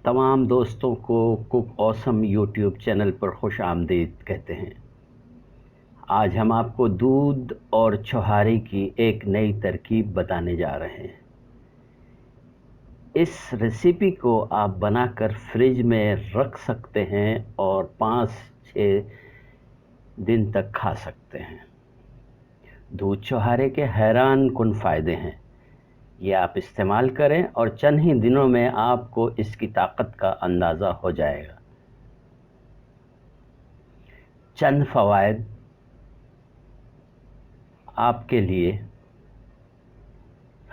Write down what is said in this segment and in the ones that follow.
तमाम दोस्तों को कुक ऑसम यूट्यूब चैनल पर खुश आमदीद कहते हैं। आज हम आपको दूध और छुहारे की एक नई तरकीब बताने जा रहे हैं। इस रेसिपी को आप बनाकर फ्रिज में रख सकते हैं और 5-6 दिन तक खा सकते हैं। दूध छुहारे के हैरान कुन फ़ायदे हैं। ये आप इस्तेमाल करें और चंद ही दिनों में आपको इसकी ताकत का अंदाज़ा हो जाएगा। चंद फ़वाइद आपके लिए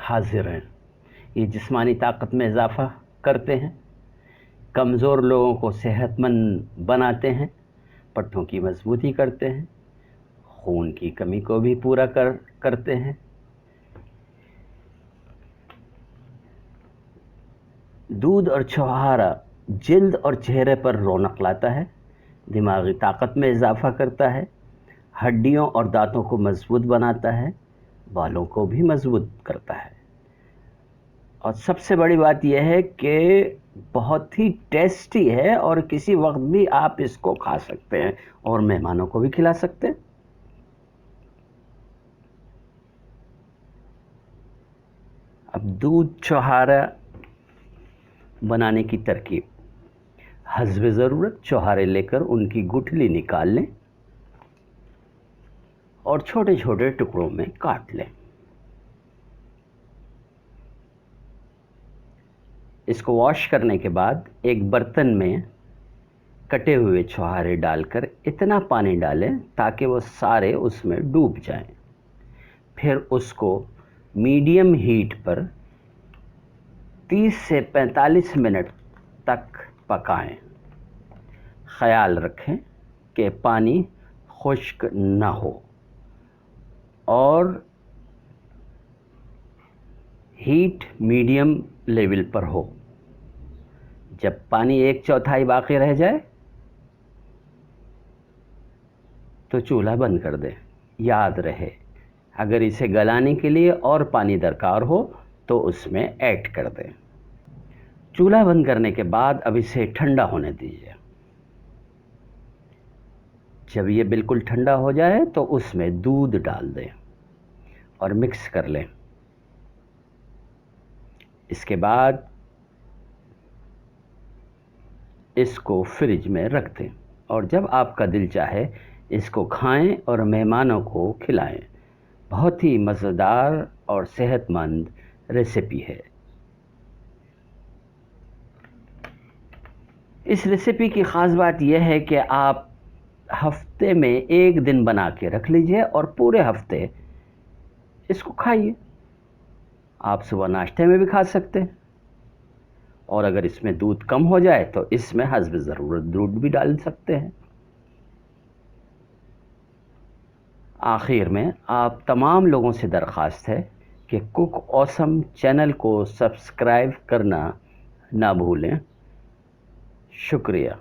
हाजिर हैं। ये जिस्मानी ताकत में इजाफ़ा करते हैं, कमज़ोर लोगों को सेहतमंद बनाते हैं, पट्टों की मजबूती करते हैं, खून की कमी को भी पूरा करते हैं। दूध और छुहारा जिल्द और चेहरे पर रौनक लाता है, दिमागी ताकत में इजाफ़ा करता है, हड्डियों और दांतों को मजबूत बनाता है, बालों को भी मजबूत करता है। और सबसे बड़ी बात यह है कि बहुत ही टेस्टी है और किसी वक्त भी आप इसको खा सकते हैं और मेहमानों को भी खिला सकते हैं। अब दूध छुहारा बनाने की तरकीब। हस्बे ज़रूरत छुहारे लेकर उनकी गुठली निकाल लें और छोटे छोटे टुकड़ों में काट लें। इसको वॉश करने के बाद एक बर्तन में कटे हुए छुहारे डालकर इतना पानी डालें ताकि वो सारे उसमें डूब जाएं। फिर उसको मीडियम हीट पर 30 से 45 मिनट तक पकाएं। ख्याल रखें कि पानी खुश्क ना हो और हीट मीडियम लेवल पर हो। जब पानी 1/4 बाकी रह जाए तो चूल्हा बंद कर दें। याद रहे, अगर इसे गलाने के लिए और पानी दरकार हो तो उसमें ऐड कर दें। चूल्हा बंद करने के बाद अब इसे ठंडा होने दीजिए। जब ये बिल्कुल ठंडा हो जाए तो उसमें दूध डाल दें और मिक्स कर लें। इसके बाद इसको फ्रिज में रख दें और जब आपका दिल चाहे इसको खाएं और मेहमानों को खिलाएं। बहुत ही मज़ेदार और सेहतमंद रेसिपी है। इस रेसिपी की ख़ास बात यह है कि आप हफ्ते में एक दिन बना के रख लीजिए और पूरे हफ्ते इसको खाइए। आप सुबह नाश्ते में भी खा सकते हैं और अगर इसमें दूध कम हो जाए तो इसमें हस्ब ज़रूरत दूध भी डाल सकते हैं। आखिर में आप तमाम लोगों से दरख्वास्त है कि कुक ऑसम चैनल को सब्सक्राइब करना ना भूलें। शुक्रिया।